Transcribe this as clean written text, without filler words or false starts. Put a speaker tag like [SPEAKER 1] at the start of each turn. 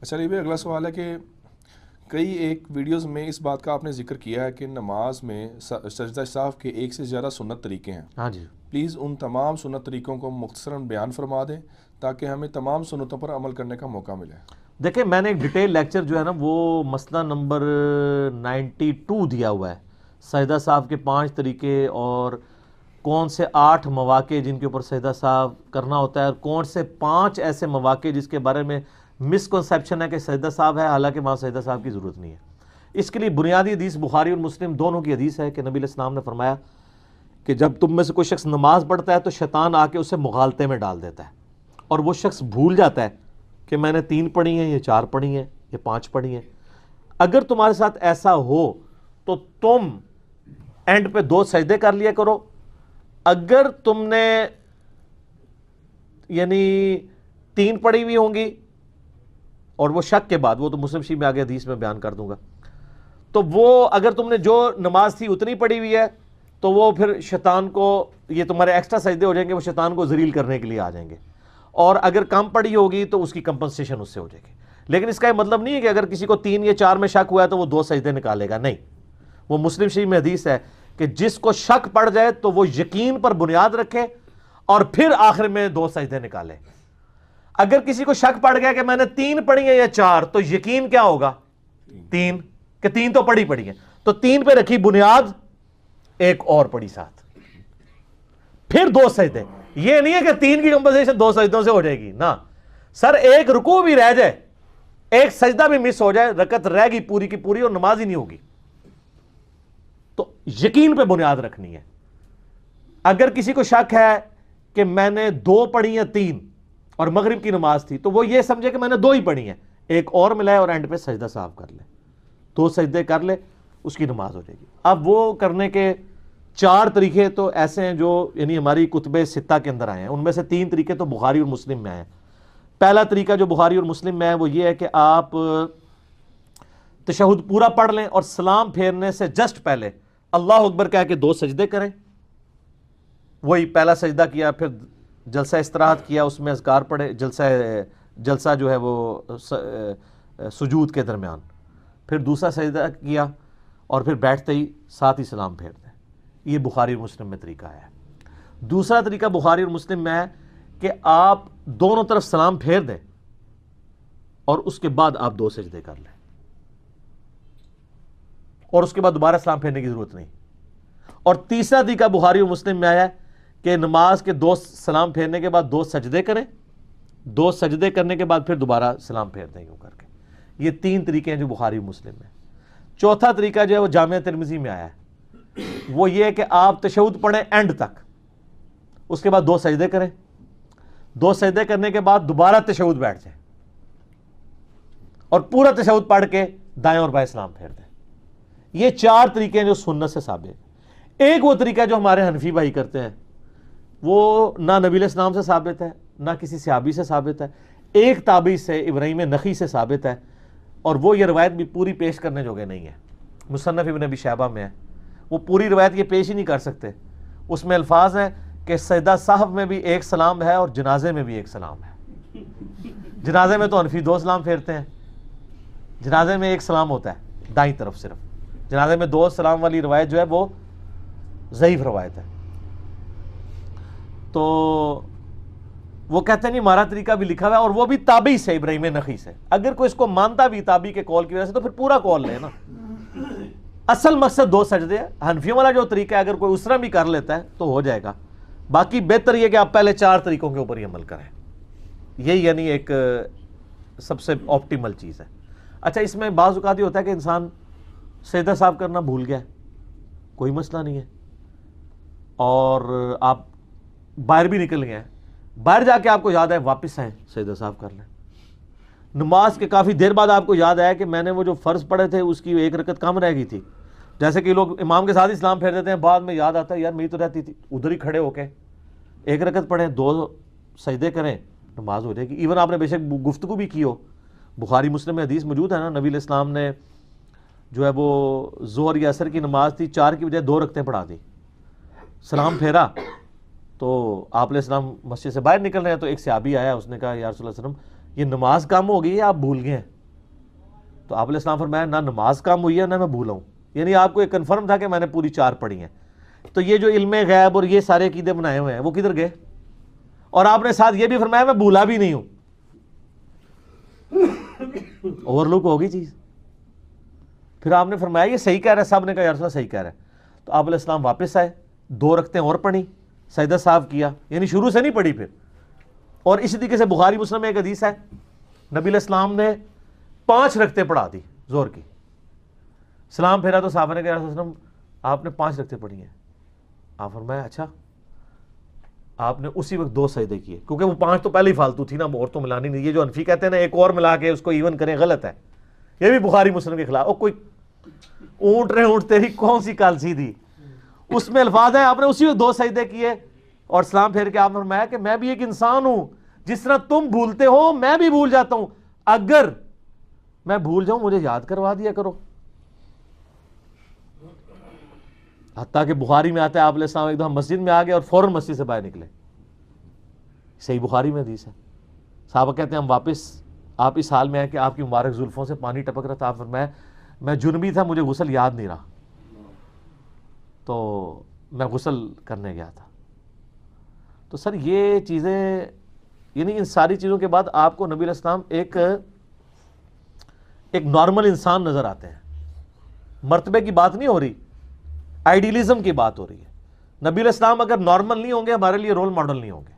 [SPEAKER 1] اچھا علی بھائی، اگلا سوال ہے کہ کئی ایک ویڈیوز میں اس بات کا آپ نے ذکر کیا ہے کہ نماز میں سجدہ صاحب کے ایک سے زیادہ سنت طریقے ہیں.
[SPEAKER 2] ہاں جی.
[SPEAKER 1] پلیز ان تمام سنت طریقوں کو مختصراً بیان فرما دیں تاکہ ہمیں تمام سنتوں پر عمل کرنے کا موقع ملے.
[SPEAKER 2] دیکھیں میں نے ایک ڈیٹیل لیکچر جو ہے نا وہ مسئلہ نمبر 92 دیا ہوا ہے، سجدہ صاحب کے 5 طریقے اور کون سے 8 مواقع جن کے اوپر سجدہ صاحب کرنا ہوتا ہے، اور کون سے 5 ایسے مواقع جس کے بارے میں مسکنسیپشن ہے کہ سجدہ صاحب ہے، حالانکہ وہاں سجدہ صاحب کی ضرورت نہیں ہے. اس کے لیے بنیادی حدیث بخاری اور مسلم دونوں کی حدیث ہے کہ نبی علیہ السلام نے فرمایا کہ جب تم میں سے کوئی شخص نماز پڑھتا ہے تو شیطان آ کے اسے مغالطے میں ڈال دیتا ہے، اور وہ شخص بھول جاتا ہے کہ میں نے 3 پڑھی ہیں، یہ 4 پڑھی ہیں، یہ 5 پڑھی ہیں. اگر تمہارے ساتھ ایسا ہو تو تم اینڈ پہ 2 سجدے کر لیا کرو. اگر تم نے یعنی 3 پڑھی ہوئی ہوں گی اور وہ شک کے بعد، وہ تو مسلم شریف میں آگے حدیث میں بیان کر دوں گا، تو وہ اگر تم نے جو نماز تھی اتنی پڑھی ہوئی ہے تو وہ پھر شیطان کو، یہ تمہارے ایکسٹرا سجدے ہو جائیں گے، وہ شیطان کو ذلیل کرنے کے لیے آ جائیں گے. اور اگر کم پڑھی ہوگی تو اس کی کمپنسیشن اس سے ہو جائے گی. لیکن اس کا یہ مطلب نہیں ہے کہ اگر کسی کو 3 یا 4 میں شک ہوا ہے تو وہ 2 سجدے نکالے گا، نہیں. وہ مسلم شریف میں حدیث ہے کہ جس کو شک پڑ جائے تو وہ یقین پر بنیاد رکھے اور پھر آخر میں 2 سجدے نکالے. اگر کسی کو شک پڑ گیا کہ میں نے 3 پڑھی ہیں یا 4، تو یقین کیا ہوگا؟ 3، کہ 3 تو پڑھی ہیں، تو 3 پہ رکھی بنیاد، ایک اور پڑھی ساتھ، پھر 2 سجدے. یہ نہیں ہے کہ 3 کی کمپنسیشن 2 سجدوں سے ہو جائے گی، نہ سر. ایک رکوع بھی رہ جائے، ایک سجدہ بھی مس ہو جائے، رکعت رہ گی پوری کی پوری اور نماز ہی نہیں ہوگی. تو یقین پہ بنیاد رکھنی ہے. اگر کسی کو شک ہے کہ میں نے 2 پڑھی ہیں 3 اور مغرب کی نماز تھی، تو وہ یہ سمجھے کہ میں نے 2 ہی پڑھی ہیں، ایک اور ملائے اور اینڈ پہ سجدہ صاحب کر لے، 2 سجدے کر لے، اس کی نماز ہو جائے گی. اب وہ کرنے کے 4 طریقے تو ایسے ہیں جو یعنی ہماری کتب 6 کے اندر آئے ہیں. ان میں سے 3 طریقے تو بخاری اور مسلم میں آئے ہیں. پہلا طریقہ جو بخاری اور مسلم میں ہے وہ یہ ہے کہ آپ تشہد پورا پڑھ لیں اور سلام پھیرنے سے جسٹ پہلے اللہ اکبر کہہ کے 2 سجدے کریں. وہی پہلا سجدہ کیا، پھر جلسہ استراحت کیا، اس میں اذکار پڑھے، جلسہ جو ہے وہ سجود کے درمیان، پھر دوسرا سجدہ کیا اور پھر بیٹھتے ہی ساتھ ہی سلام پھیر دیں. یہ بخاری اور مسلم میں طریقہ ہے. دوسرا طریقہ بخاری اور مسلم میں ہے کہ آپ دونوں طرف سلام پھیر دیں اور اس کے بعد آپ 2 سجدے کر لیں، اور اس کے بعد دوبارہ سلام پھیرنے کی ضرورت نہیں. اور تیسرا طریقہ بخاری اور مسلم میں آیا ہے کہ نماز کے 2 سلام پھیرنے کے بعد 2 سجدے کریں، 2 سجدے کرنے کے بعد پھر دوبارہ سلام پھیر دیں یوں کر کے. یہ 3 طریقے ہیں جو بخاری اور مسلم میں. چوتھا طریقہ جو ہے وہ جامعہ ترمذی میں آیا ہے، وہ یہ ہے کہ آپ تشہد پڑھیں اینڈ تک، اس کے بعد 2 سجدے کریں، 2 سجدے کرنے کے بعد دوبارہ تشہد بیٹھ جائیں اور پورا تشہد پڑھ کے دائیں اور بائیں سلام پھیر دیں. یہ 4 طریقے ہیں جو سنت سے ثابت ہیں. ایک وہ طریقہ جو ہمارے حنفی بھائی کرتے ہیں وہ نہ نبی علیہ السلام سے ثابت ہے، نہ کسی صحابی سے ثابت ہے، ایک تابعی سے ابراہیم نخعی سے ثابت ہے، اور وہ یہ روایت بھی پوری پیش کرنے جوگے نہیں ہے. مصنف ابن ابی شیبہ میں ہے، وہ پوری روایت یہ پیش ہی نہیں کر سکتے. اس میں الفاظ ہیں کہ سجدہ صاحب میں بھی 1 سلام ہے اور جنازے میں بھی 1 سلام ہے. جنازے میں تو حنفی 2 سلام پھیرتے ہیں، جنازے میں 1 سلام ہوتا ہے دائیں طرف صرف. جنازے میں 2 سلام والی روایت جو ہے وہ ضعیف روایت ہے. تو وہ کہتے ہیں نہیں، ہمارا طریقہ بھی لکھا ہوا ہے اور وہ بھی تابعی سے، ابراہیم نخعی سے. اگر کوئی اس کو مانتا بھی تابعی کے قول کی وجہ سے تو پھر پورا قول لے نا. اصل مقصد 2 سجدے ہے. حنفیوں والا جو طریقہ ہے اگر کوئی اسرا بھی کر لیتا ہے تو ہو جائے گا. باقی بہتر یہ کہ آپ پہلے 4 طریقوں کے اوپر ہی عمل کریں. یہی یعنی ایک سب سے آپٹیمل چیز ہے. اچھا، اس میں بعض اوقات یہ ہوتا ہے کہ انسان سجدہ صاحب کرنا بھول گیا، کوئی مسئلہ نہیں ہے، اور آپ باہر بھی نکل گئے ہیں، باہر جا کے آپ کو یاد ہے واپس آئیں سجدہ صاحب کر لیں. نماز کے کافی دیر بعد آپ کو یاد آیا کہ میں نے وہ جو فرض پڑھے تھے اس کی 1 رکعت کم رہ گئی تھی. جیسے کہ لوگ امام کے ساتھ ہی سلام پھیر دیتے ہیں، بعد میں یاد آتا ہے یار میری تو رہتی تھی، ادھر ہی کھڑے ہو کے 1 رکعت پڑھیں، 2 سجدے کریں، نماز ہو جائے گی. ایون آپ نے بے شک گفتگو بھی کی ہو، بخاری مسلم میں حدیث موجود ہے نا، نبی علیہ السلام نے جو ہے وہ ظہر یا عصر کی نماز تھی، 4 کی بجائے 2 رکعتیں پڑھا دی. سلام پھیرا تو آپ علیہ السلام مسجد سے باہر نکل رہے ہیں تو ایک صحابی آیا، اس نے کہا یا رسول اللہ صلی اللہ علیہ وسلم یہ نماز کم ہو گئی ہے، آپ بھول گئے ہیں. تو آپ علیہ السلام فرمایا نہ نماز کام ہوئی ہے نہ میں بھولا ہوں، یعنی آپ کو ایک کنفرم تھا کہ میں نے پوری 4 پڑھی ہیں. تو یہ جو علم غیب اور یہ سارے عقیدے بنائے ہوئے ہیں وہ کدھر گئے؟ اور آپ نے ساتھ یہ بھی فرمایا میں بھولا بھی نہیں ہوں. اوور لک ہوگی چیز. پھر آپ نے فرمایا یہ صحیح کہہ رہا ہے، سب نے کہا یا رسول اللہ صحیح کہہ رہا ہے. تو آپ علیہ السلام واپس آئے، 2 رکعتیں اور پڑھی، سجدہ صاحب کیا، یعنی شروع سے نہیں پڑھی پھر. اور اسی طریقے سے بخاری مسلم میں ایک حدیث ہے، نبی علیہ السلام نے 5 رکعتیں پڑھا دی زور کی. سلام پھیرا تو صحابہ نے کہا رسول اللہ آپ نے 5 رکعتیں پڑھی ہیں. آپ فرمایا اچھا. آپ نے اسی وقت 2 سجدے کیے، کیونکہ وہ 5 تو پہلے ہی فالتو تھی نا، اور تو ملانی نہیں. یہ جو انفی کہتے ہیں نا ایک اور ملا کے اس کو ایون کریں، غلط ہے. یہ بھی بخاری مسلم کے خلاف. اور کوئی اونٹ رہے اونٹ تیری کون سی کالسی تھی، اس میں الفاظ ہیں. آپ نے اسی وقت 2 سجدے کیے اور سلام پھیر کے آپ نے فرمایا کہ میں بھی ایک انسان ہوں، جس طرح تم بھولتے ہو میں بھی بھول جاتا ہوں، اگر میں بھول جاؤں مجھے یاد کروا دیا کرو. حتیٰ کہ بخاری میں آتا ہے آپ علیہ السلام ایک دم مسجد میں آ گئے اور فوراً مسجد سے باہر نکلے. صحیح بخاری میں حدیث ہے. صحابہ کہتے ہیں ہم واپس آپ اس حال میں ہیں کہ آپ کی مبارک زلفوں سے پانی ٹپک رہا تھا. آپ فرمایا میں جنبی تھا، مجھے غسل یاد نہیں رہا، تو میں غسل کرنے گیا تھا. تو سر یہ چیزیں، یعنی ان ساری چیزوں کے بعد آپ کو نبی علیہ السلام ایک نارمل انسان نظر آتے ہیں. مرتبے کی بات نہیں ہو رہی، آئیڈیلزم کی بات ہو رہی ہے. نبی علیہ السلام اگر نارمل نہیں ہوں گے ہمارے لیے رول ماڈل نہیں ہوں گے.